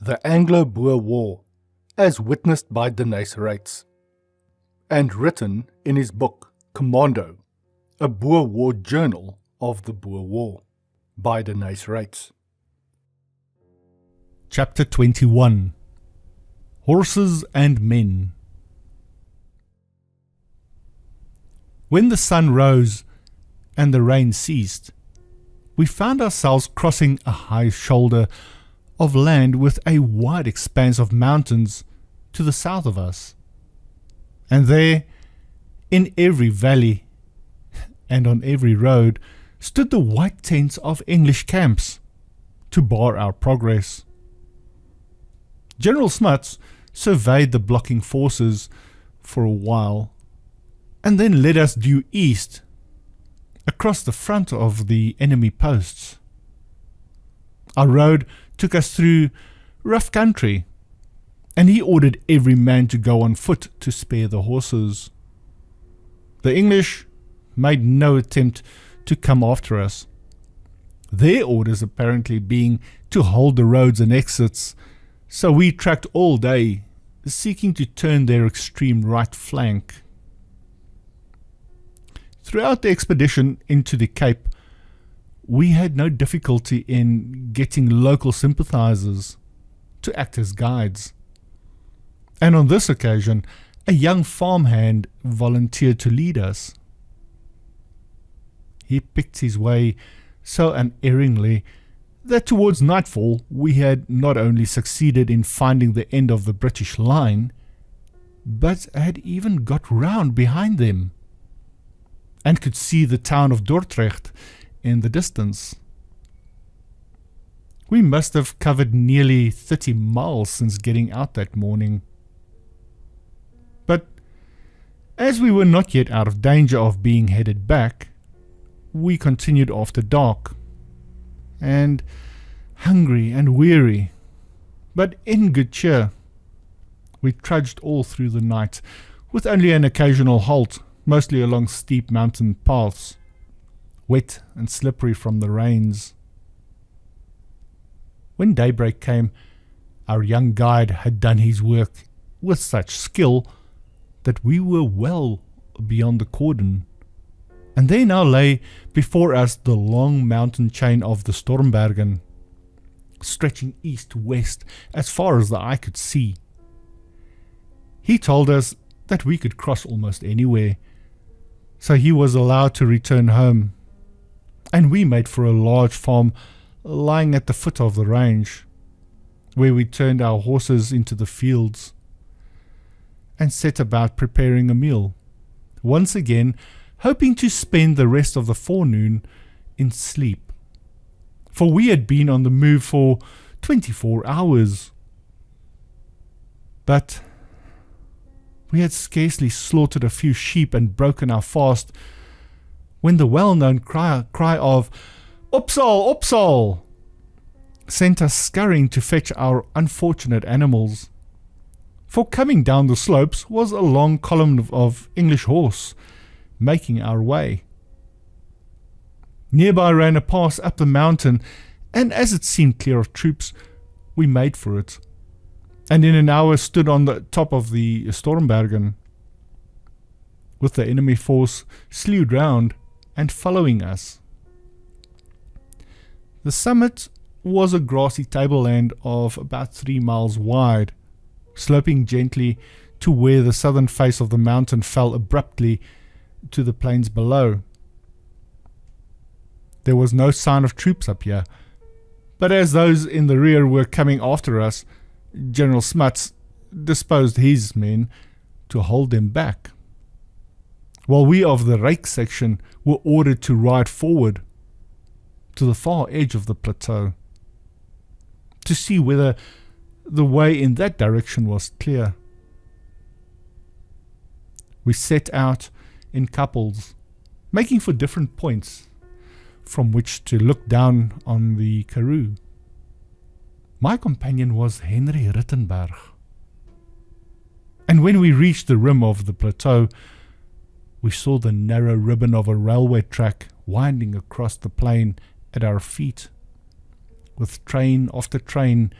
The Anglo Boer War, as witnessed by Deneys Reitz, and written in his book Commando, a Boer War Journal of the Boer War, by Deneys Reitz. Chapter 21 Horses and Men. When the sun rose and the rain ceased, we found ourselves crossing a high shoulder of land with a wide expanse of mountains to the south of us. And there, in every valley and on every road, stood the white tents of English camps to bar our progress. General Smuts surveyed the blocking forces for a while, and then led us due east, across the front of the enemy posts. Our road took us through rough country, and he ordered every man to go on foot to spare the horses. The English made no attempt to come after us, their orders apparently being to hold the roads and exits, so we tracked all day, seeking to turn their extreme right flank. Throughout the expedition into the Cape, we had no difficulty in getting local sympathizers to act as guides. And on this occasion, a young farmhand volunteered to lead us. He picked his way so unerringly that towards nightfall we had not only succeeded in finding the end of the British line, but had even got round behind them, and could see the town of Dordrecht in the distance. We must have covered nearly 30 miles since getting out that morning. But as we were not yet out of danger of being headed back, we continued after dark, and hungry and weary, but in good cheer. We trudged all through the night, with only an occasional halt, mostly along steep mountain paths, wet and slippery from the rains. When daybreak came, our young guide had done his work with such skill that we were well beyond the cordon, and there now lay before us the long mountain chain of the Stormbergen, stretching east-west as far as the eye could see. He told us that we could cross almost anywhere, so he was allowed to return home, and we made for a large farm lying at the foot of the range, where we turned our horses into the fields and set about preparing a meal, once again hoping to spend the rest of the forenoon in sleep, for we had been on the move for 24 hours. But we had scarcely slaughtered a few sheep and broken our fast when the well-known cry of "Opsal, Opsal!" sent us scurrying to fetch our unfortunate animals. For coming down the slopes was a long column of English horse, making our way. Nearby ran a pass up the mountain, and as it seemed clear of troops, we made for it, and in an hour stood on the top of the Stormbergen, with the enemy force slewed round and following us. The summit was a grassy tableland of about 3 miles wide, sloping gently to where the southern face of the mountain fell abruptly to the plains below. There was no sign of troops up here, but as those in the rear were coming after us, General Smuts disposed his men to hold them back, while we of the Reich section were ordered to ride forward to the far edge of the plateau, to see whether the way in that direction was clear. We set out in couples, making for different points from which to look down on the Karoo. My companion was Henry Rittenberg, and when we reached the rim of the plateau, we saw the narrow ribbon of a railway track winding across the plain at our feet, with train after train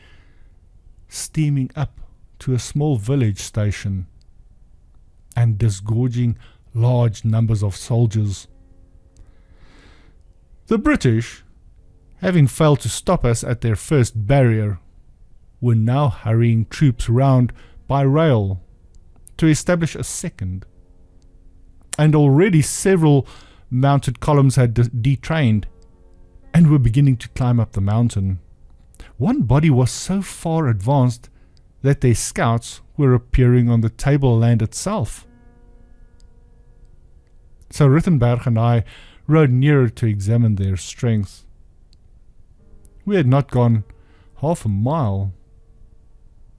steaming up to a small village station and disgorging large numbers of soldiers. The British, having failed to stop us at their first barrier, were now hurrying troops round by rail to establish a second, and already several mounted columns had detrained and were beginning to climb up the mountain. One body was so far advanced that their scouts were appearing on the tableland itself. So Rittenberg and I rode nearer to examine their strength. We had not gone half a mile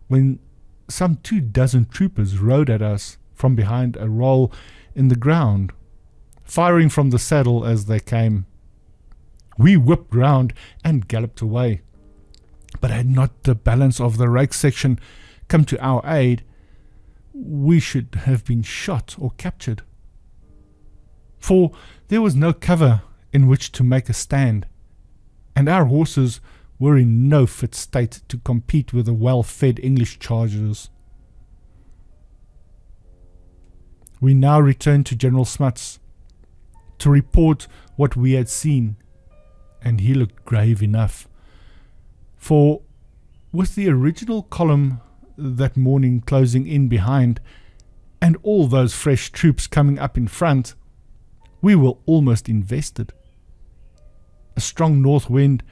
when some 24 troopers rode at us from behind a roll in the ground, firing from the saddle as they came. We whipped round and galloped away, but had not the balance of the rake section come to our aid, we should have been shot or captured. For there was no cover in which to make a stand, and our horses were in no fit state to compete with the well-fed English chargers. We now returned to General Smuts to report what we had seen, and he looked grave enough. For with the original column that morning closing in behind, and all those fresh troops coming up in front, we were almost invested. A strong north wind,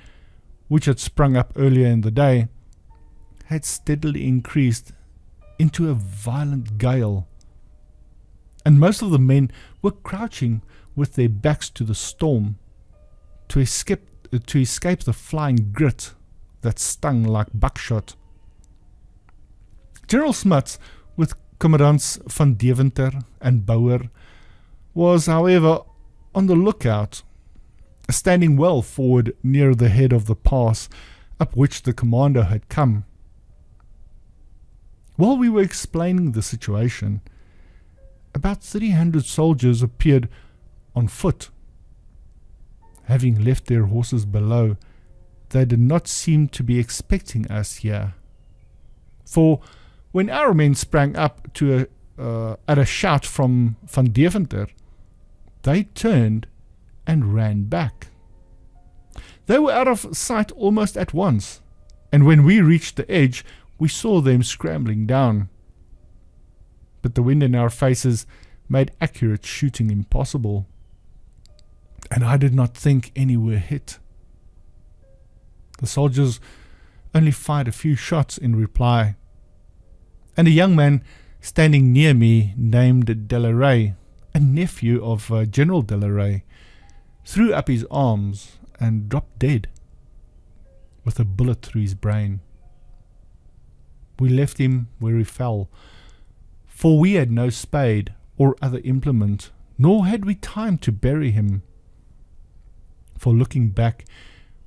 which had sprung up earlier in the day, had steadily increased into a violent gale, and most of the men were crouching with their backs to the storm to escape the flying grit that stung like buckshot. General Smuts, with Commandants van Deventer and Boer, was, however, on the lookout, standing well forward near the head of the pass up which the commando had come. While we were explaining the situation, about 300 soldiers appeared on foot. Having left their horses below, they did not seem to be expecting us here. For when our men sprang up at a shout from Van Deventer, they turned and ran back. They were out of sight almost at once, and when we reached the edge, we saw them scrambling down. But the wind in our faces made accurate shooting impossible, and I did not think any were hit. The soldiers only fired a few shots in reply, and a young man standing near me named Delaray, a nephew of General Delaray, threw up his arms and dropped dead, with a bullet through his brain. We left him where he fell, for we had no spade or other implement, nor had we time to bury him. For looking back,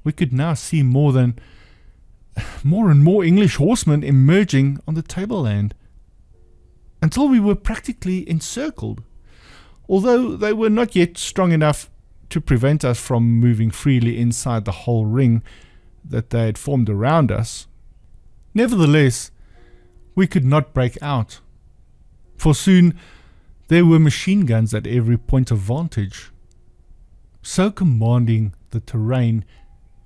we could now see more and more English horsemen emerging on the tableland, until we were practically encircled, although they were not yet strong enough to prevent us from moving freely inside the whole ring that they had formed around us. Nevertheless, we could not break out, for soon there were machine guns at every point of vantage, so commanding the terrain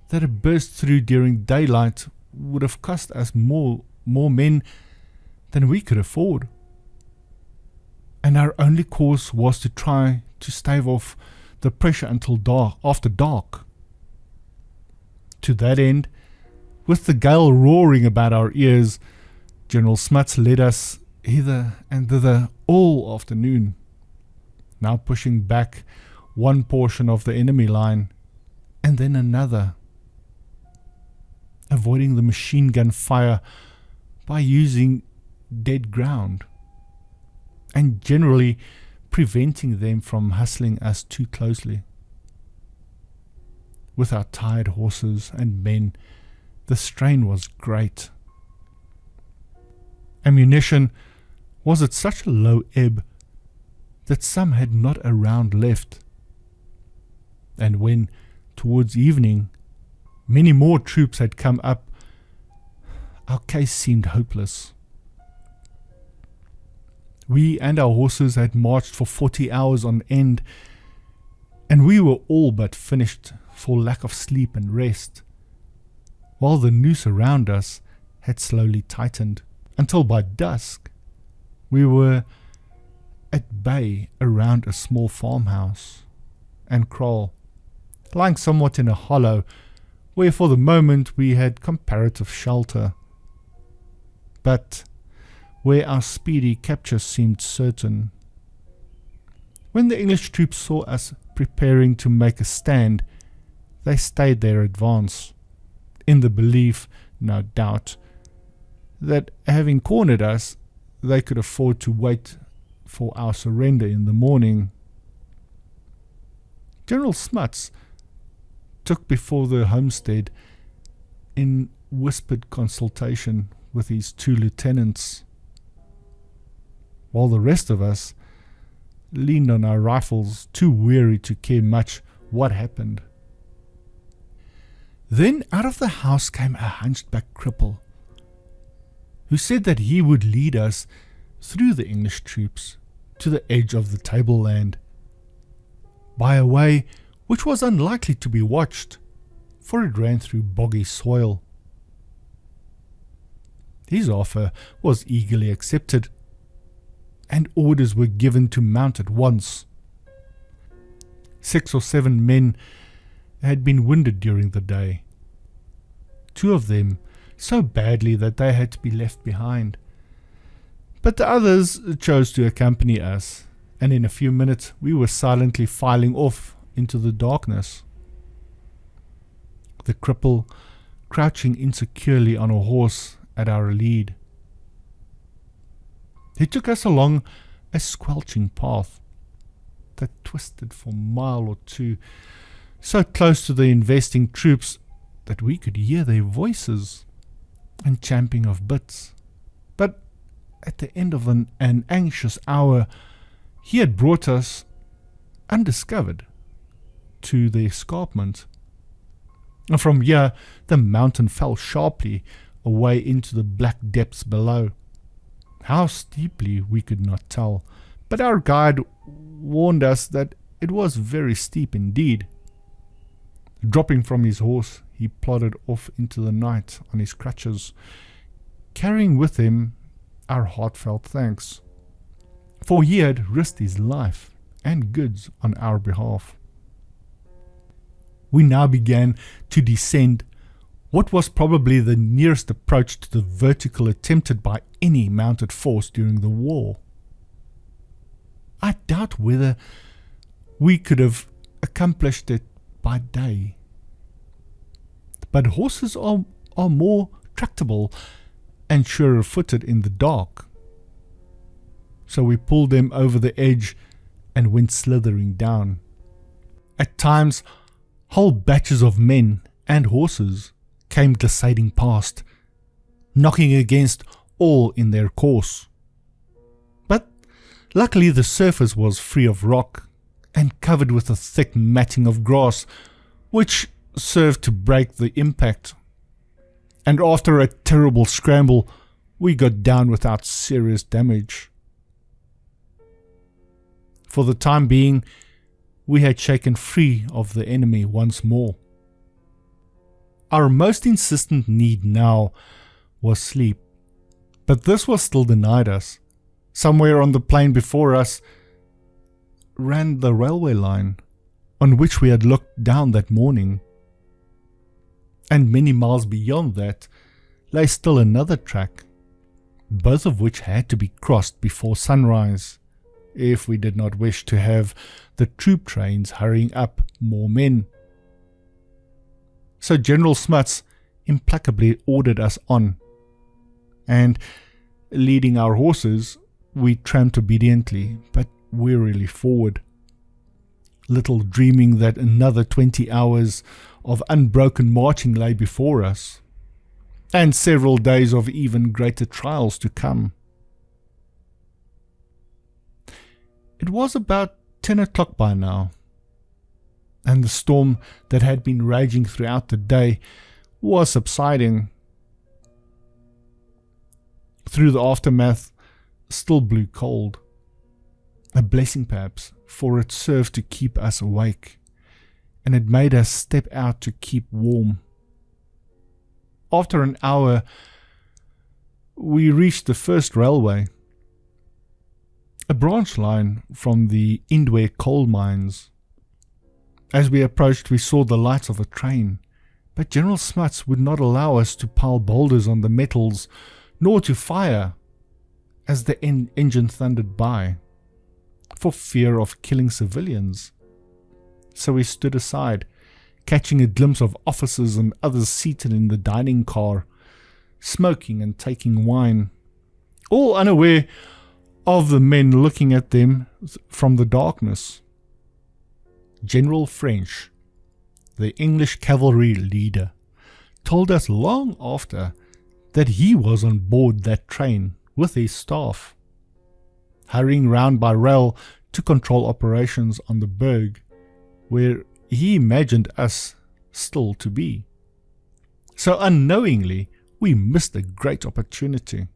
that a burst through during daylight would have cost us more men than we could afford. And our only course was to try to stave off the pressure until after dark. To that end, with the gale roaring about our ears, General Smuts led us hither and thither all afternoon, now pushing back one portion of the enemy line and then another, avoiding the machine gun fire by using dead ground, and generally preventing them from hustling us too closely. With our tired horses and men, the strain was great. Ammunition was at such a low ebb that some had not a round left, and when, towards evening, many more troops had come up, our case seemed hopeless. We and our horses had marched for 40 hours on end, and we were all but finished for lack of sleep and rest, while the noose around us had slowly tightened, until by dusk we were at bay around a small farmhouse and kraal, lying somewhat in a hollow, where for the moment we had comparative shelter, but where our speedy capture seemed certain. When the English troops saw us preparing to make a stand, they stayed their advance, in the belief, no doubt, that having cornered us, they could afford to wait for our surrender in the morning. General Smuts took before the homestead in whispered consultation with his 2 lieutenants, while the rest of us leaned on our rifles, too weary to care much what happened. Then out of the house came a hunchback cripple, who said that he would lead us through the English troops to the edge of the tableland, by a way which was unlikely to be watched, for it ran through boggy soil. His offer was eagerly accepted, and orders were given to mount at once. 6 or 7 men had been wounded during the day, 2 of them so badly that they had to be left behind, but the others chose to accompany us, and in a few minutes we were silently filing off into the darkness. The cripple crouching insecurely on a horse at our lead. He took us along a squelching path that twisted for a mile or 2, so close to the investing troops that we could hear their voices and champing of bits. But at the end of an anxious hour, he had brought us, undiscovered, to the escarpment. And from here the mountain fell sharply away into the black depths below. How steeply we could not tell, but our guide warned us that it was very steep indeed. Dropping from his horse, he plodded off into the night on his crutches, carrying with him our heartfelt thanks, for he had risked his life and goods on our behalf. We now began to descend what was probably the nearest approach to the vertical attempted by any mounted force during the war. I doubt whether we could have accomplished it by day, but horses are more tractable and surer-footed in the dark, so we pulled them over the edge and went slithering down. At times, whole batches of men and horses came glissading past, knocking against all in their course. But luckily the surface was free of rock and covered with a thick matting of grass, which served to break the impact. And after a terrible scramble, we got down without serious damage. For the time being, we had shaken free of the enemy once more. Our most insistent need now was sleep, but this was still denied us. Somewhere on the plain before us ran the railway line on which we had looked down that morning, and many miles beyond that lay still another track, both of which had to be crossed before sunrise, if we did not wish to have the troop trains hurrying up more men. So General Smuts implacably ordered us on, and leading our horses, we tramped obediently but wearily forward, little dreaming that another 20 hours of unbroken marching lay before us, and several days of even greater trials to come. It was about 10 o'clock by now, and the storm that had been raging throughout the day was subsiding. through the aftermath, still blew cold. A blessing perhaps, for it served to keep us awake, and it made us step out to keep warm. After an hour, we reached the first railway, a branch line from the Indwe coal mines. As we approached, we saw the lights of a train, but General Smuts would not allow us to pile boulders on the metals, nor to fire as the engine thundered by, for fear of killing civilians. So we stood aside, catching a glimpse of officers and others seated in the dining car, smoking and taking wine, all unaware of the men looking at them from the darkness. General French, the English cavalry leader, told us long after that he was on board that train with his staff, hurrying round by rail to control operations on the Berg, where he imagined us still to be. So unknowingly, we missed a great opportunity.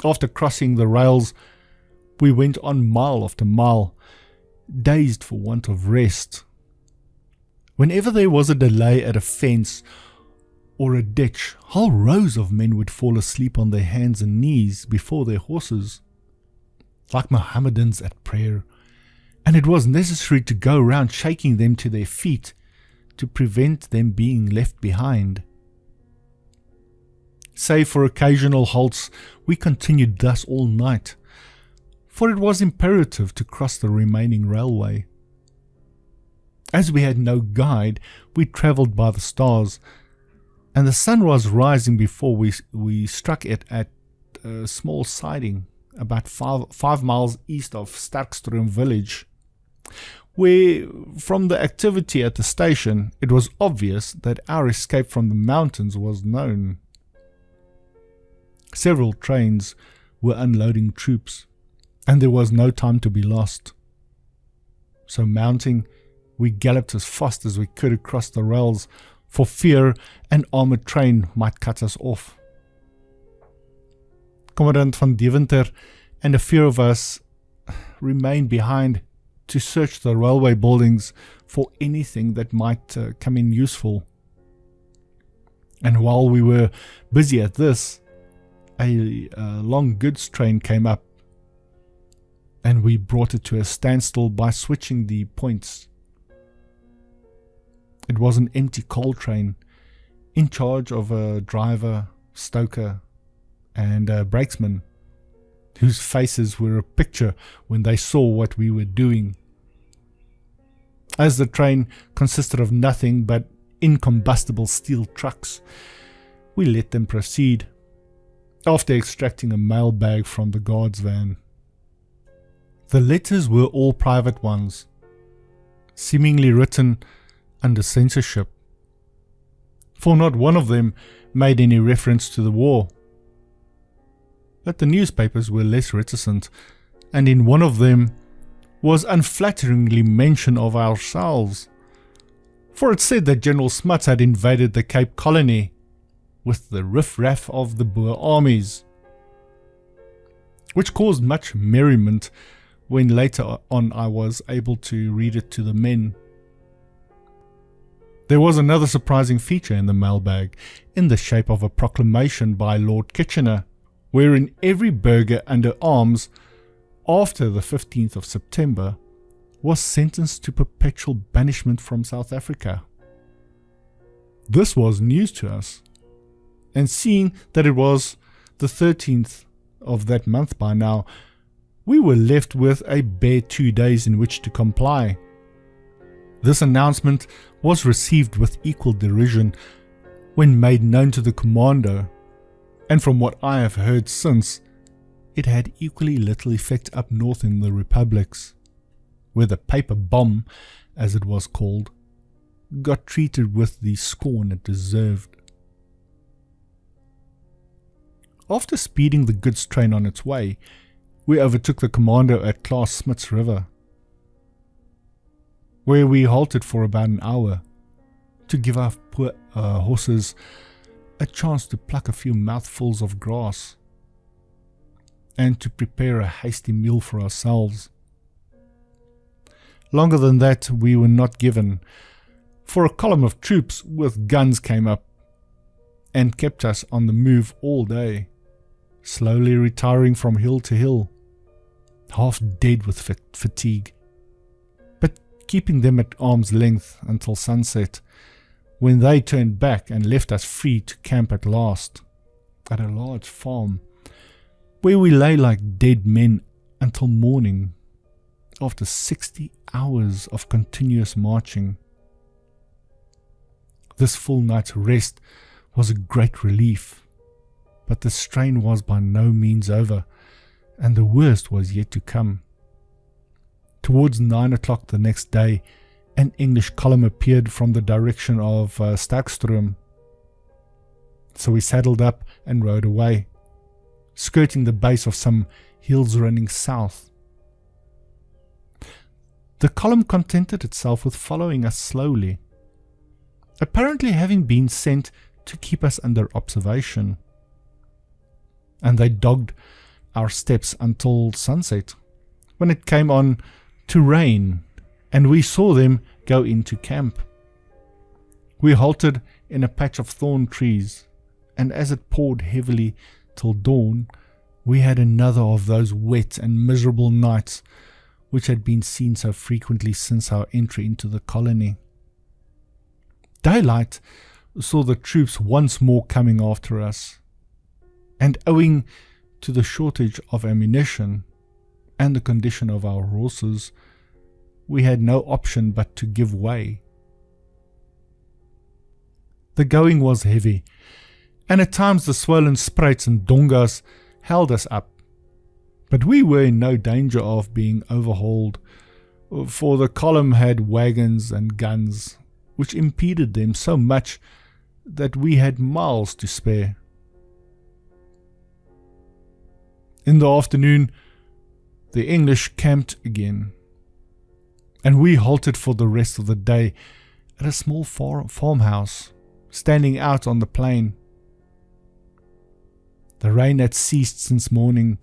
After crossing the rails, we went on mile after mile, dazed for want of rest. Whenever there was a delay at a fence or a ditch, whole rows of men would fall asleep on their hands and knees before their horses, like Mohammedans at prayer, and it was necessary to go round shaking them to their feet to prevent them being left behind. Save for occasional halts, we continued thus all night, for it was imperative to cross the remaining railway. As we had no guide, we travelled by the stars, and the sun was rising before we struck it at a small siding about 5 miles east of Sterkstroom village, where, from the activity at the station, it was obvious that our escape from the mountains was known. Several trains were unloading troops, and there was no time to be lost. So mounting, we galloped as fast as we could across the rails, for fear an armoured train might cut us off. Commandant van Deventer and a few of us remained behind to search the railway buildings for anything that might come in useful. And while we were busy at this, a long goods train came up, and we brought it to a standstill by switching the points. It was an empty coal train, in charge of a driver, stoker, and a brakesman, whose faces were a picture when they saw what we were doing. As the train consisted of nothing but incombustible steel trucks, we let them proceed, after extracting a mail bag from the guard's van. The letters were all private ones, seemingly written under censorship, for not one of them made any reference to the war. But the newspapers were less reticent, and in one of them was unflatteringly mention of ourselves, for it said that General Smuts had invaded the Cape Colony with the riff-raff of the Boer armies, which caused much merriment when later on I was able to read it to the men. There was another surprising feature in the mailbag, in the shape of a proclamation by Lord Kitchener, wherein every burgher under arms after the 15th of September was sentenced to perpetual banishment from South Africa. This was news to us, and seeing that it was the 13th of that month by now, we were left with a bare 2 days in which to comply. This announcement was received with equal derision when made known to the commando, and from what I have heard since, it had equally little effect up north in the republics, where the paper bomb, as it was called, got treated with the scorn it deserved. After speeding the goods train on its way, we overtook the commando at Klaas Smuts River, where we halted for about an hour to give our poor horses a chance to pluck a few mouthfuls of grass and to prepare a hasty meal for ourselves. Longer than that we were not given, for a column of troops with guns came up and kept us on the move all day, slowly retiring from hill to hill, half dead with fatigue, but keeping them at arm's length until sunset, when they turned back and left us free to camp at last, at a large farm, where we lay like dead men until morning, after 60 hours of continuous marching. This full night's rest was a great relief, but the strain was by no means over, and the worst was yet to come. Towards 9 o'clock the next day, an English column appeared from the direction of Sterkstroom. So we saddled up and rode away, skirting the base of some hills running south. The column contented itself with following us slowly, apparently having been sent to keep us under observation, and they dogged our steps until sunset, when it came on to rain and we saw them go into camp. We halted in a patch of thorn trees, and as it poured heavily till dawn, we had another of those wet and miserable nights which had been seen so frequently since our entry into the colony. Daylight saw the troops once more coming after us, and owing to the shortage of ammunition and the condition of our horses, we had no option but to give way. The going was heavy, and at times the swollen spruits and dongas held us up, but we were in no danger of being overhauled, for the column had wagons and guns which impeded them so much that we had miles to spare. In the afternoon the English camped again, and we halted for the rest of the day at a small farmhouse standing out on the plain. The rain had ceased since morning,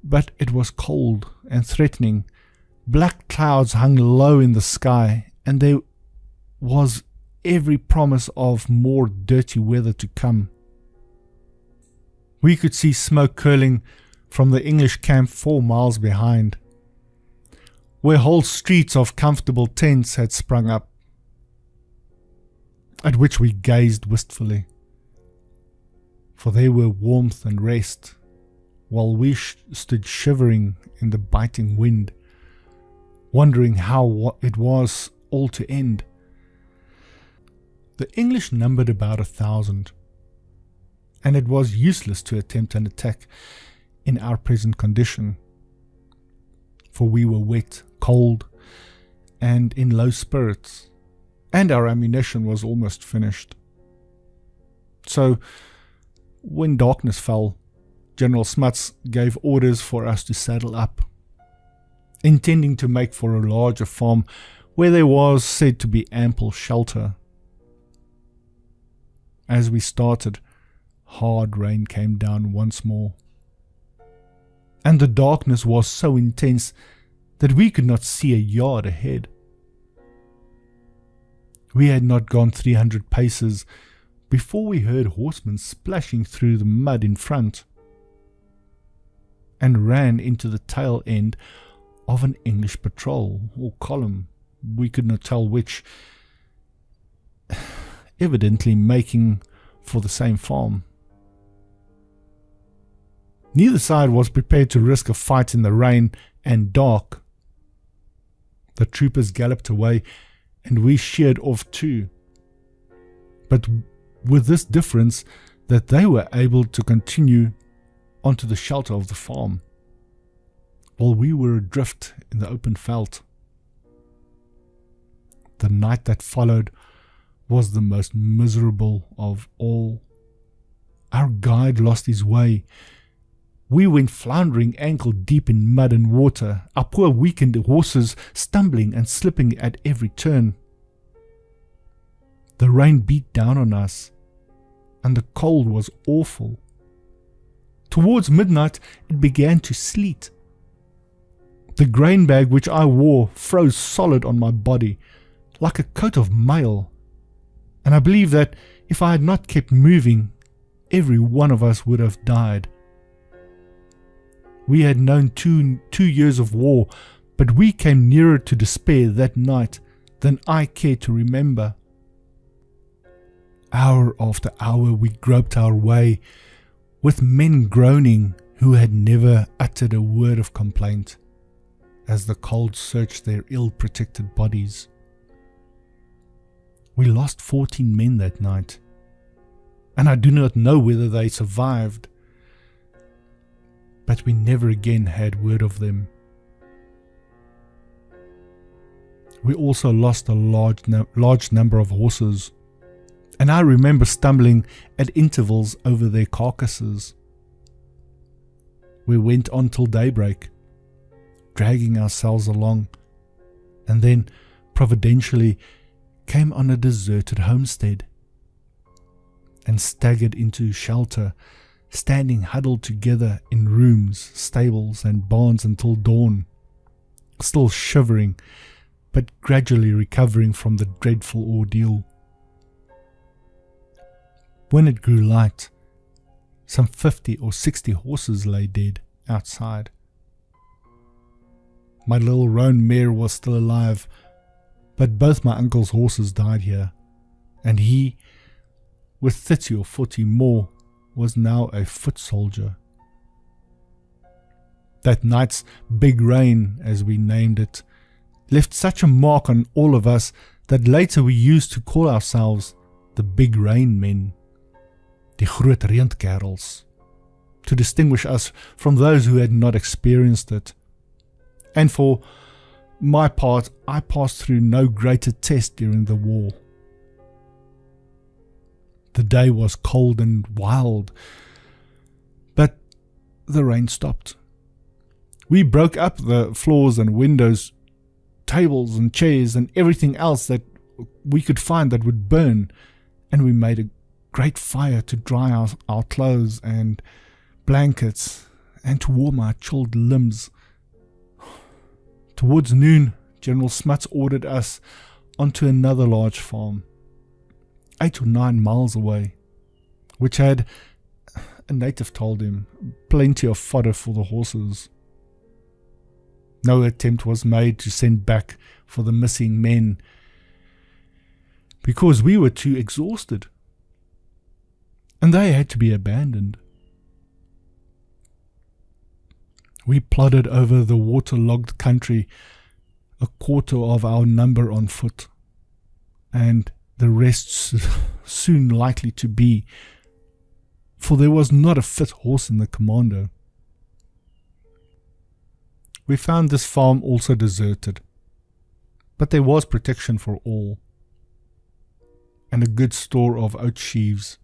but it was cold and threatening. Black clouds hung low in the sky, and there was every promise of more dirty weather to come. We could see smoke curling from the English camp 4 miles behind, where whole streets of comfortable tents had sprung up, at which we gazed wistfully, for there were warmth and rest, while we stood shivering in the biting wind, wondering how it was all to end. The English numbered about 1,000, and it was useless to attempt an attack in our present condition, for we were wet, cold, and in low spirits, and our ammunition was almost finished. So, when darkness fell, General Smuts gave orders for us to saddle up, intending to make for a larger farm where there was said to be ample shelter. As we started, hard rain came down once more, and the darkness was so intense that we could not see a yard ahead. We had not gone 300 paces before we heard horsemen splashing through the mud in front, and ran into the tail end of an English patrol or column, we could not tell which, evidently making for the same farm. Neither side was prepared to risk a fight in the rain and dark. The troopers galloped away, and we sheered off too, but with this difference that they were able to continue onto the shelter of the farm, while we were adrift in the open veld. The night that followed was the most miserable of all. Our guide lost his way. We went floundering ankle deep in mud and water, our poor weakened horses stumbling and slipping at every turn. The rain beat down on us, and the cold was awful. Towards midnight, it began to sleet. The grain bag which I wore froze solid on my body, like a coat of mail, and I believe that if I had not kept moving, every one of us would have died. We had known two years of war, but we came nearer to despair that night than I care to remember. Hour after hour we groped our way, with men groaning who had never uttered a word of complaint, as the cold searched their ill-protected bodies. We lost 14 men that night, and I do not know whether they survived, but we never again had word of them. We also lost a large number of horses, and I remember stumbling at intervals over their carcasses. We went on till daybreak, dragging ourselves along, and then providentially came on a deserted homestead, and staggered into shelter, standing huddled together in rooms, stables, and barns until dawn, still shivering, but gradually recovering from the dreadful ordeal. When it grew light, some 50 or 60 horses lay dead outside. My little roan mare was still alive, but both my uncle's horses died here, and he, with 30 or 40 more, was now a foot soldier. That night's big rain, as we named it, left such a mark on all of us that later we used to call ourselves the Big Rain Men, die groot reënkerels, to distinguish us from those who had not experienced it. And for my part, I passed through no greater test during the war. The day was cold and wild, but the rain stopped. We broke up the floors and windows, tables and chairs and everything else that we could find that would burn, and we made a great fire to dry our clothes and blankets and to warm our chilled limbs. Towards noon, General Smuts ordered us onto another large farm, 8 or 9 miles away, which had, a native told him, plenty of fodder for the horses. No attempt was made to send back for the missing men, because we were too exhausted, and they had to be abandoned. We plodded over the waterlogged country, a quarter of our number on foot, and the rest soon likely to be, for there was not a fit horse in the commando. We found this farm also deserted, but there was protection for all, and a good store of oat sheaves,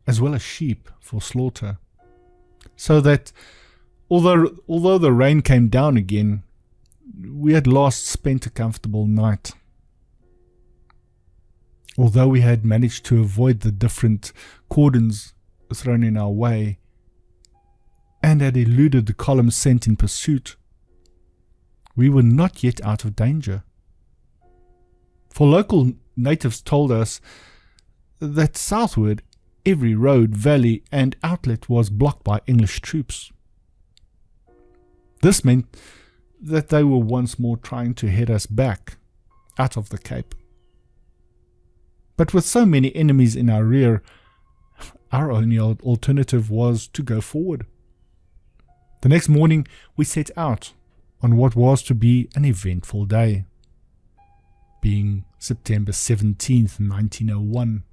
as well as sheep for slaughter, so that although the rain came down again, we had last spent a comfortable night. Although we had managed to avoid the different cordons thrown in our way, and had eluded the columns sent in pursuit, we were not yet out of danger. For local natives told us that southward every road, valley, and outlet was blocked by English troops. This meant that they were once more trying to head us back out of the Cape. But with so many enemies in our rear, our only alternative was to go forward. The next morning we set out on what was to be an eventful day, being September 17th, 1901.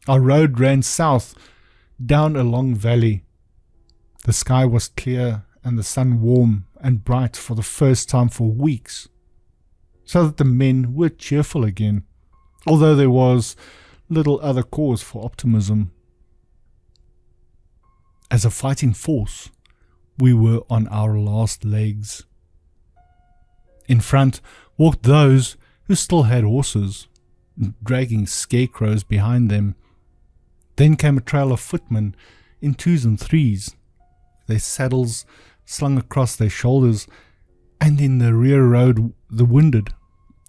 Our road ran south down a long valley. The sky was clear and the sun warm and bright for the first time for weeks, so that the men were cheerful again, although there was little other cause for optimism. As a fighting force, we were on our last legs. In front walked those who still had horses, dragging scarecrows behind them. Then came a trail of footmen in 2s and 3s, their saddles slung across their shoulders, and in the rear rode the wounded,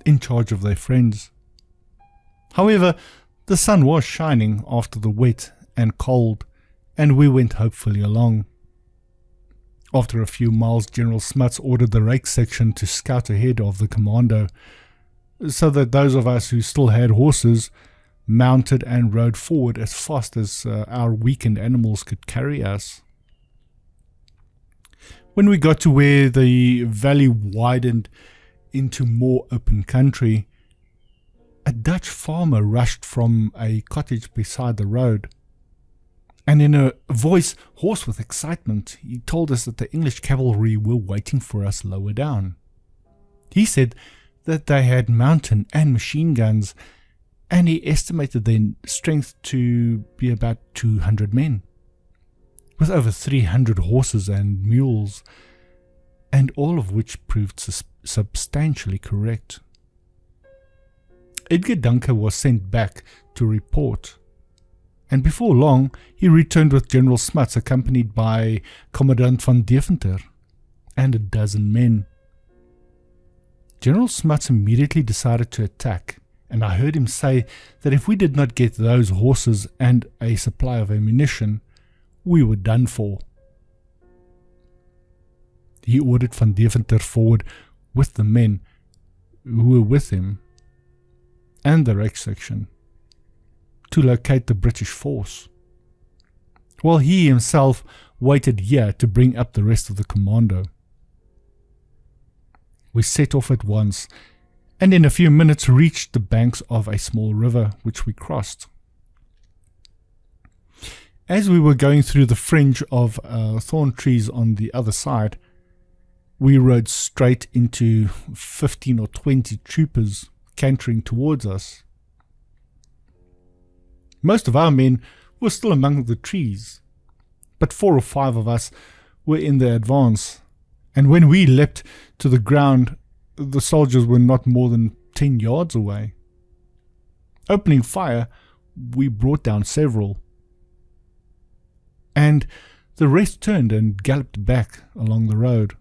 in charge of their friends. However, the sun was shining after the wet and cold, and we went hopefully along. After a few miles, General Smuts ordered the rake section to scout ahead of the commando, so that those of us who still had horses mounted and rode forward as fast as our weakened animals could carry us. When we got to where the valley widened into more open country, a Dutch farmer rushed from a cottage beside the road, and in a voice hoarse with excitement, he told us that the English cavalry were waiting for us lower down. He said that they had mountain and machine guns, and he estimated their strength to be about 200 men, with over 300 horses and mules, and all of which proved substantially correct. Edgar Dunker was sent back to report, and before long he returned with General Smuts, accompanied by Commandant van Deventer and a dozen men. General Smuts immediately decided to attack, and I heard him say that if we did not get those horses and a supply of ammunition, we were done for. He ordered van Deventer forward with the men who were with him and the rake section to locate the British force, while he himself waited here to bring up the rest of the commando. We set off at once, and in a few minutes reached the banks of a small river, which we crossed. As we were going through the fringe of thorn trees on the other side, we rode straight into 15 or 20 troopers cantering towards us. Most of our men were still among the trees, but 4 or 5 of us were in the advance, and when we leapt to the ground, the soldiers were not more than 10 yards away. Opening fire, we brought down several, and the rest turned and galloped back along the road.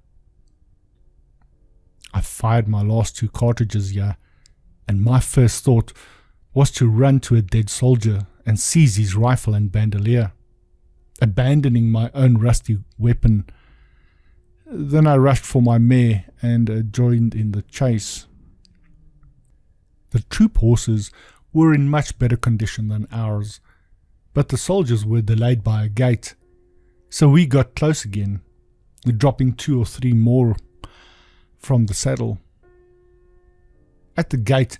I fired my last 2 cartridges here, and my first thought was to run to a dead soldier and seize his rifle and bandolier, abandoning my own rusty weapon. Then I rushed for my mare and joined in the chase. The troop horses were in much better condition than ours, but the soldiers were delayed by a gate, so we got close again, dropping 2 or 3 more from the saddle. At the gate,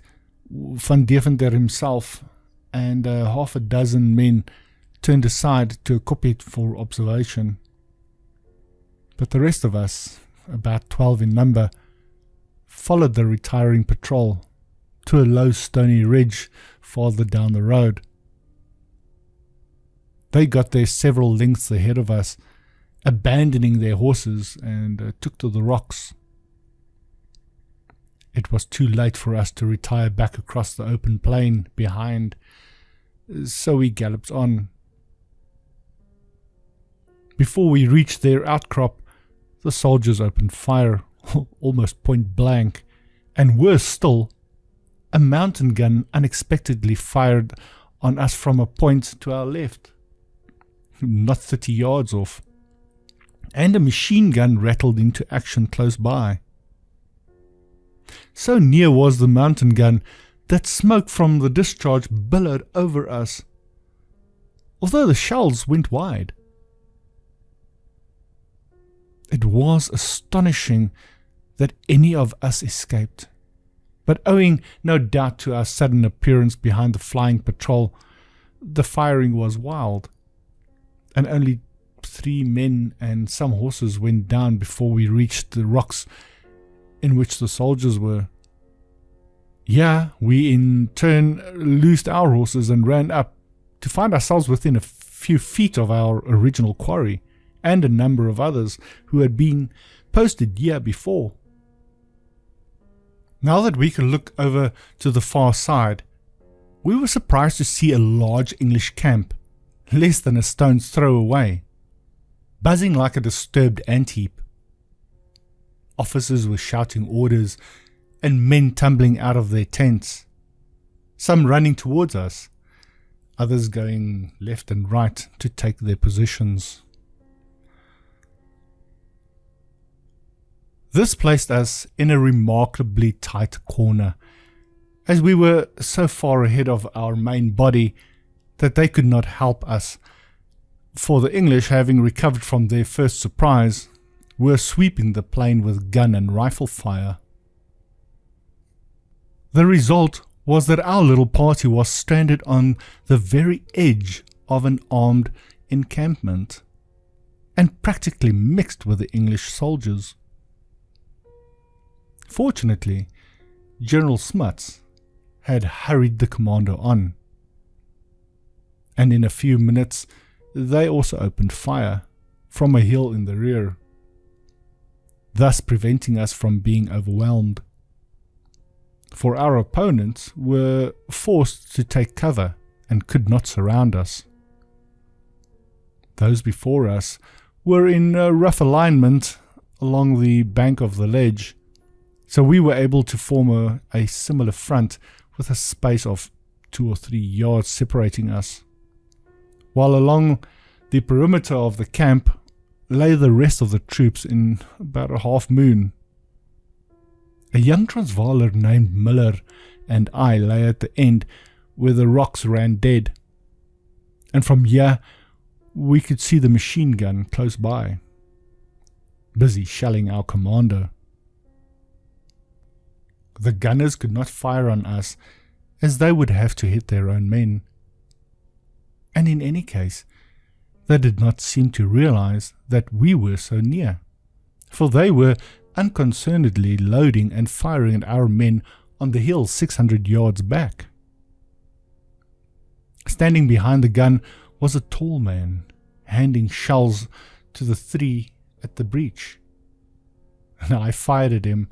Van Deventer himself and half a dozen men turned aside to a kopje for observation. But the rest of us, about 12 in number, followed the retiring patrol to a low stony ridge farther down the road. They got there several lengths ahead of us, abandoning their horses, and took to the rocks. It was too late for us to retire back across the open plain behind, so we galloped on. Before we reached their outcrop, the soldiers opened fire, almost point blank, and worse still, a mountain gun unexpectedly fired on us from a point to our left, not 30 yards off, and a machine gun rattled into action close by. So near was the mountain gun that smoke from the discharge billowed over us, although the shells went wide. It was astonishing that any of us escaped, but owing no doubt to our sudden appearance behind the flying patrol, the firing was wild, and only 3 men and some horses went down before we reached the rocks in which the soldiers were. Here we in turn loosed our horses and ran up, to find ourselves within a few feet of our original quarry, and a number of others who had been posted year before. Now that we could look over to the far side, we were surprised to see a large English camp, less than a stone's throw away, buzzing like a disturbed ant-heap. Officers were shouting orders, and men tumbling out of their tents, some running towards us, others going left and right to take their positions. This placed us in a remarkably tight corner, as we were so far ahead of our main body that they could not help us, for the English, having recovered from their first surprise, were sweeping the plain with gun and rifle fire. The result was that our little party was stranded on the very edge of an armed encampment, and practically mixed with the English soldiers. Fortunately, General Smuts had hurried the commando on, and in a few minutes they also opened fire from a hill in the rear, thus preventing us from being overwhelmed. For our opponents were forced to take cover and could not surround us. Those before us were in rough alignment along the bank of the ledge, so we were able to form a similar front with a space of 2 or 3 yards separating us, while along the perimeter of the camp lay the rest of the troops in about a half moon. A young Transvaaler named Miller and I lay at the end where the rocks ran dead, and from here we could see the machine gun close by, busy shelling our commander. The gunners could not fire on us, as they would have to hit their own men, and in any case they did not seem to realize that we were so near, for they were unconcernedly loading and firing at our men on the hill 600 yards back. Standing behind the gun was a tall man, handing shells to the 3 at the breech. And I fired at him,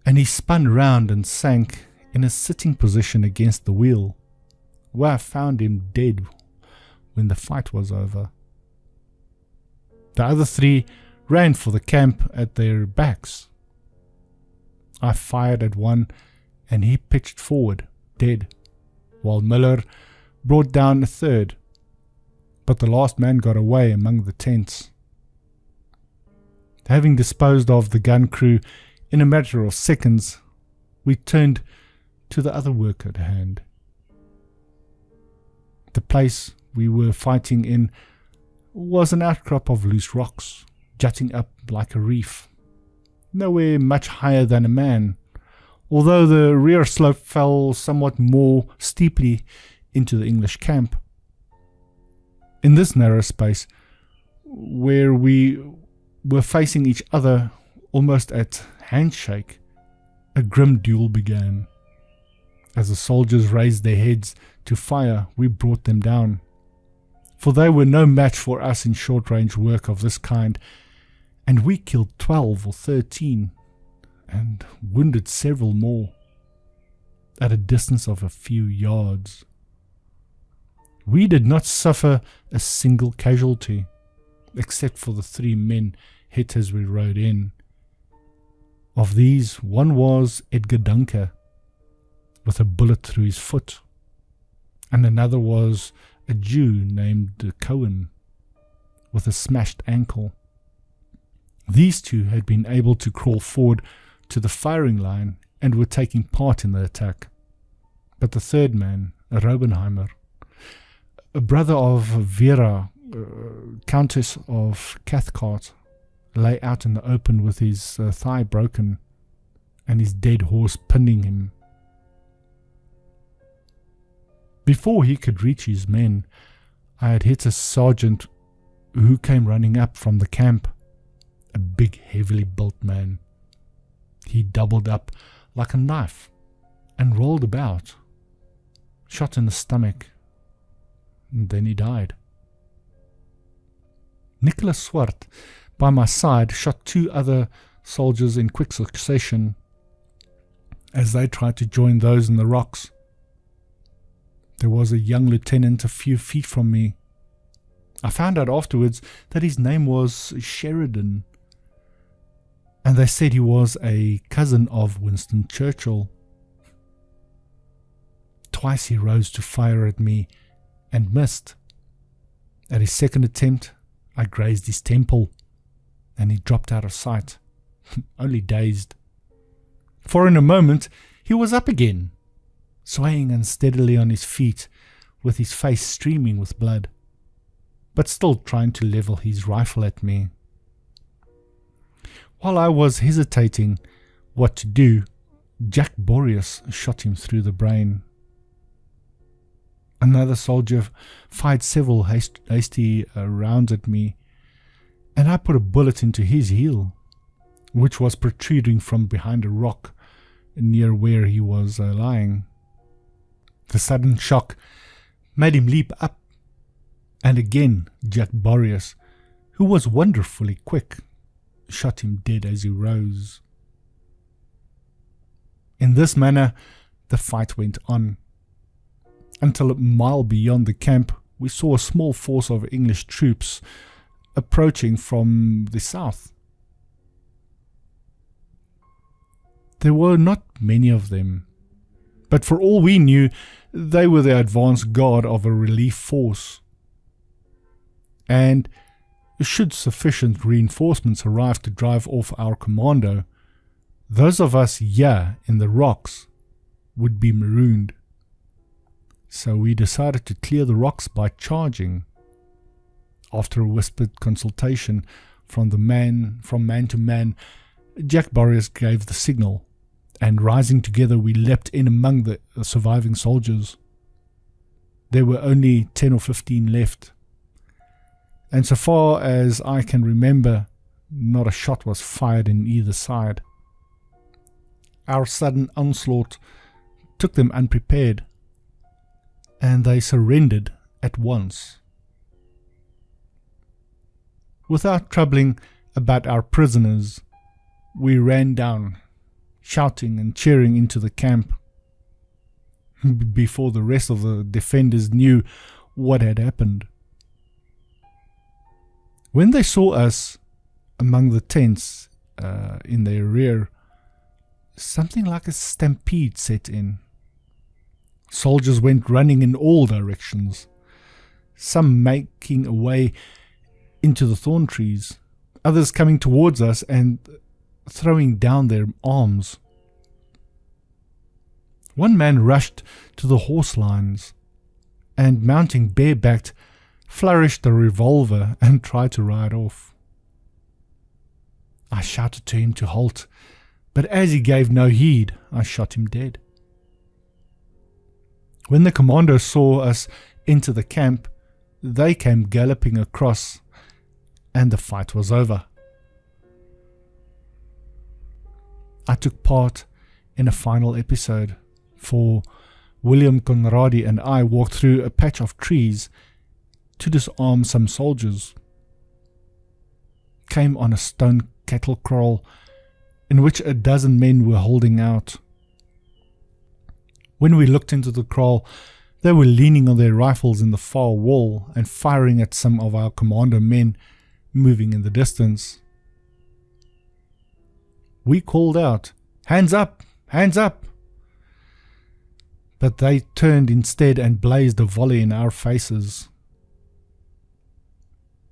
and he spun round and sank in a sitting position against the wheel, where I found him dead when the fight was over. The other 3 ran for the camp at their backs. I fired at one, and he pitched forward, dead, while Miller brought down a 3rd, but the last man got away among the tents. Having disposed of the gun crew in a matter of seconds, we turned to the other work at hand. The place we were fighting in was an outcrop of loose rocks, jutting up like a reef, nowhere much higher than a man, although the rear slope fell somewhat more steeply into the English camp. In this narrow space, where we were facing each other almost at handshake, a grim duel began. As the soldiers raised their heads to fire, we brought them down, for they were no match for us in short-range work of this kind, and we killed 12 or 13 and wounded several more at a distance of a few yards. We did not suffer a single casualty, except for the 3 men hit as we rode in. Of these, one was Edgar Dunker, with a bullet through his foot, and another was a Jew named Cohen, with a smashed ankle. These 2 had been able to crawl forward to the firing line and were taking part in the attack, but the 3rd man, a Robenheimer, a brother of Vera, Countess of Cathcart, lay out in the open with his thigh broken and his dead horse pinning him. Before he could reach his men, I had hit a sergeant who came running up from the camp, a big, heavily built man. He doubled up like a knife and rolled about, shot in the stomach, and then he died. Nicholas Swart, by my side, shot 2 other soldiers in quick succession as they tried to join those in the rocks. There was a young lieutenant a few feet from me. I found out afterwards that his name was Sheridan, and they said he was a cousin of Winston Churchill. Twice he rose to fire at me and missed. At his second attempt, I grazed his temple, and he dropped out of sight, only dazed. For in a moment, he was up again, swaying unsteadily on his feet, with his face streaming with blood, but still trying to level his rifle at me. While I was hesitating what to do, Jack Boreas shot him through the brain. Another soldier fired several hasty rounds at me, and I put a bullet into his heel, which was protruding from behind a rock near where he was lying. The sudden shock made him leap up, and again Jack Boreas, who was wonderfully quick, shot him dead as he rose. In this manner the fight went on, until a mile beyond the camp we saw a small force of English troops approaching from the south. There were not many of them, but for all we knew, they were the advance guard of a relief force. And should sufficient reinforcements arrive to drive off our commando, those of us here in the rocks would be marooned. So we decided to clear the rocks by charging. After a whispered consultation from man to man, Jack Boreas gave the signal, and rising together we leapt in among the surviving soldiers. There were only 10 or 15 left, and so far as I can remember, not a shot was fired in either side. Our sudden onslaught took them unprepared, and they surrendered at once. Without troubling about our prisoners, we ran down, shouting and cheering into the camp, before the rest of the defenders knew what had happened. When they saw us among the tents in their rear, something like a stampede set in. Soldiers went running in all directions, some making a way into the thorn trees, others coming towards us and throwing down their arms. One man rushed to the horse lines and, mounting barebacked, flourished a revolver and tried to ride off. I shouted to him to halt, but as he gave no heed, I shot him dead. When the commandos saw us enter the camp, they came galloping across, and the fight was over. I took part in a final episode, for William Conradi and I walked through a patch of trees to disarm some soldiers, came on a stone cattle kraal in which a dozen men were holding out. When we looked into the kraal, they were leaning on their rifles in the far wall and firing at some of our commando men moving in the distance. We called out, "Hands up! Hands up!" But they turned instead and blazed a volley in our faces.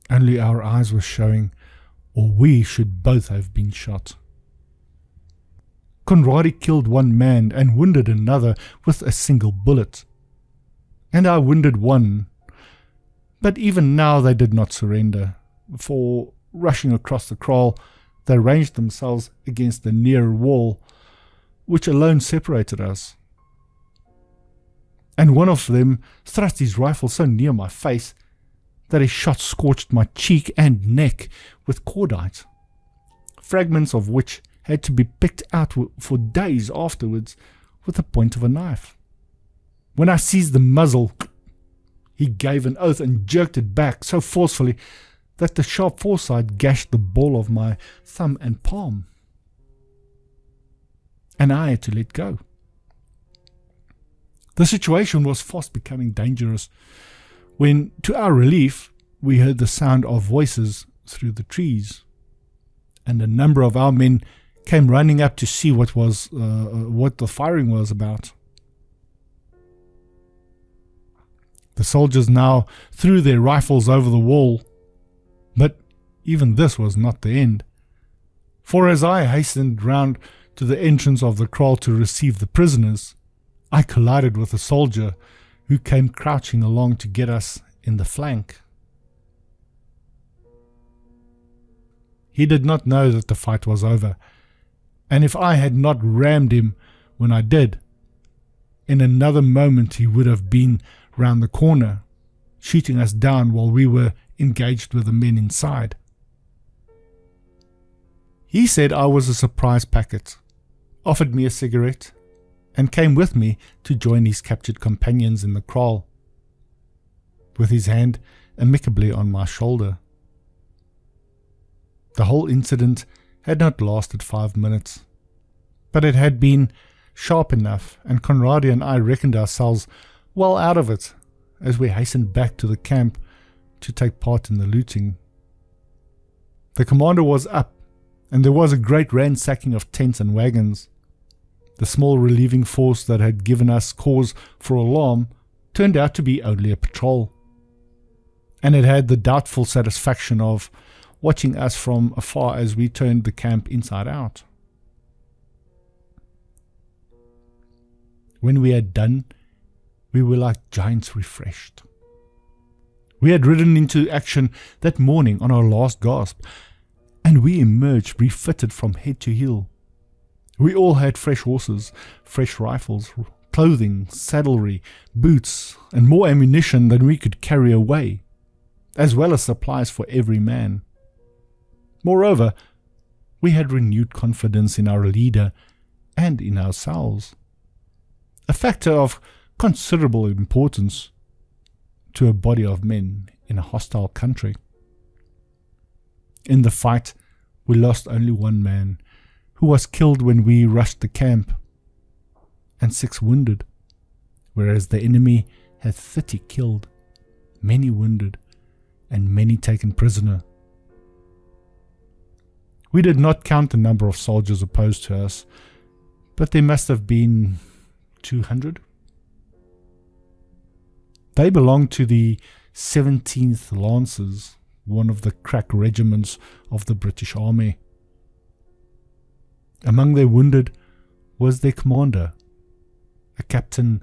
Only our eyes were showing, or we should both have been shot. Conradi killed one man and wounded another with a single bullet, and I wounded one, but even now they did not surrender, for, rushing across the kraal, they ranged themselves against the nearer wall, which alone separated us. And one of them thrust his rifle so near my face that his shot scorched my cheek and neck with cordite, fragments of which had to be picked out for days afterwards with the point of a knife. When I seized the muzzle, he gave an oath and jerked it back so forcefully that the sharp foresight gashed the ball of my thumb and palm, and I had to let go. The situation was fast becoming dangerous when, to our relief, we heard the sound of voices through the trees, and a number of our men came running up to see what the firing was about. The soldiers now threw their rifles over the wall, but even this was not the end. For as I hastened round to the entrance of the kraal to receive the prisoners, I collided with a soldier who came crouching along to get us in the flank. He did not know that the fight was over, and if I had not rammed him when I did, in another moment he would have been round the corner, shooting us down while we were engaged with the men inside. He said I was a surprise packet, offered me a cigarette, and came with me to join his captured companions in the kraal, with his hand amicably on my shoulder. The whole incident had not lasted 5 minutes, but it had been sharp enough, and Conradie and I reckoned ourselves well out of it as we hastened back to the camp to take part in the looting. The commander was up, and there was a great ransacking of tents and wagons. The small relieving force that had given us cause for alarm turned out to be only a patrol, and it had the doubtful satisfaction of watching us from afar as we turned the camp inside out. When we had done, we were like giants refreshed. We had ridden into action that morning on our last gasp, and we emerged refitted from head to heel. We all had fresh horses, fresh rifles, clothing, saddlery, boots, and more ammunition than we could carry away, as well as supplies for every man. Moreover, we had renewed confidence in our leader and in ourselves, a factor of considerable importance to a body of men in a hostile country. In the fight, we lost only one man, who was killed when we rushed the camp, and 6 wounded, whereas the enemy had 30 killed, many wounded, and many taken prisoner. We did not count the number of soldiers opposed to us, but there must have been 200. They belonged to the 17th Lancers, one of the crack regiments of the British Army. Among their wounded was their commander, a Captain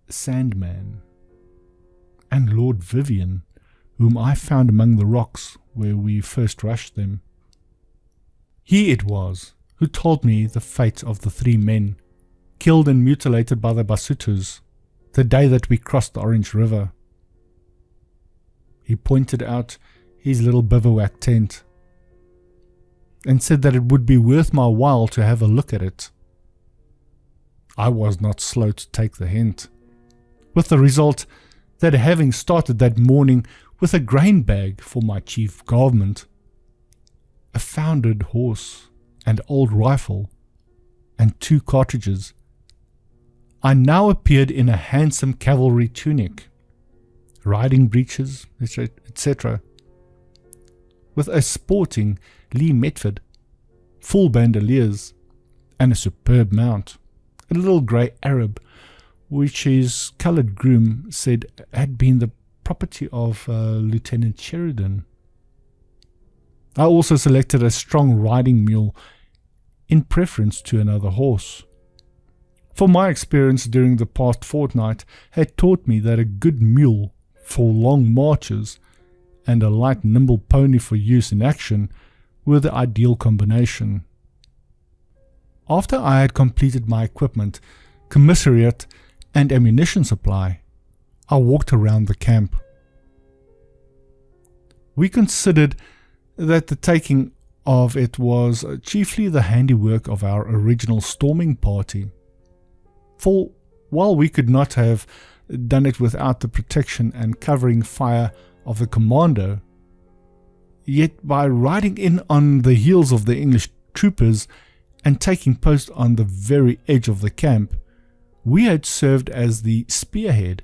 Sandman, and Lord Vivian, whom I found among the rocks where we first rushed them. He it was who told me the fate of the 3 men, killed and mutilated by the Basutos, the day that we crossed the Orange River. He pointed out his little bivouac tent, and said that it would be worth my while to have a look at it. I was not slow to take the hint, with the result that having started that morning with a grain bag for my chief government, a foundered horse, and old rifle, and 2 cartridges, I now appeared in a handsome cavalry tunic, riding breeches, etc., with a sporting Lee Metford, full bandoliers, and a superb mount, a little grey Arab, which his coloured groom said had been the property of Lieutenant Sheridan. I also selected a strong riding mule in preference to another horse, for my experience during the past fortnight had taught me that a good mule for long marches and a light nimble pony for use in action were the ideal combination. After I had completed my equipment, commissariat, and ammunition supply, I walked around the camp. We considered that the taking of it was chiefly the handiwork of our original storming party, for while we could not have done it without the protection and covering fire of the commando, yet by riding in on the heels of the English troopers and taking post on the very edge of the camp, We had served as the spearhead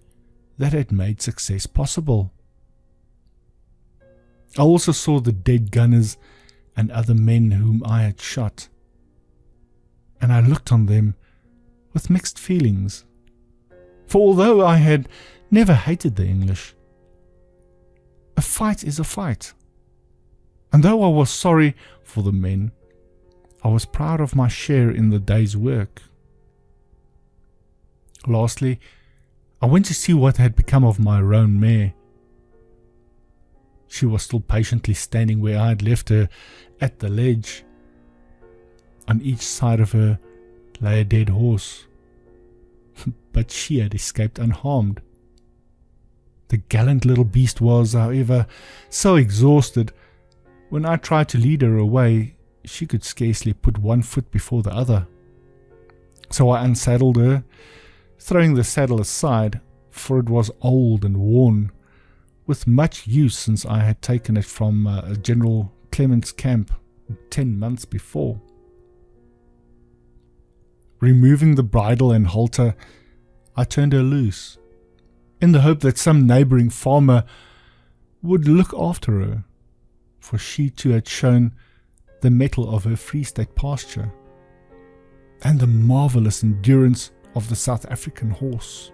that had made success possible. I also saw the dead gunners and other men whom I had shot, and I looked on them with mixed feelings. For although I had never hated the English, a fight is a fight. And though I was sorry for the men, I was proud of my share in the day's work. Lastly, I went to see what had become of my roan mare. She was still patiently standing where I had left her at the ledge. On each side of her lay a dead horse, but she had escaped unharmed. The gallant little beast was, however, so exhausted, when I tried to lead her away, she could scarcely put one foot before the other. So I unsaddled her, throwing the saddle aside, for it was old and worn, with much use since I had taken it from General Clement's camp 10 months before. Removing the bridle and halter, I turned her loose, in the hope that some neighbouring farmer would look after her, for she too had shown the mettle of her Free State pasture, and the marvellous endurance of the South African horse.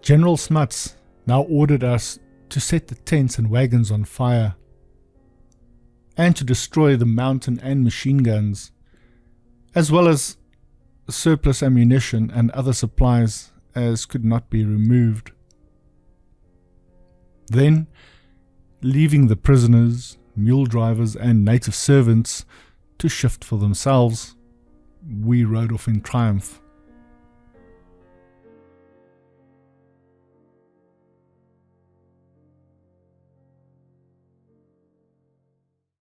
General Smuts now ordered us to set the tents and wagons on fire, and to destroy the mountain and machine guns, as well as surplus ammunition and other supplies as could not be removed. Then, leaving the prisoners, mule drivers and native servants to shift for themselves, we rode off in triumph.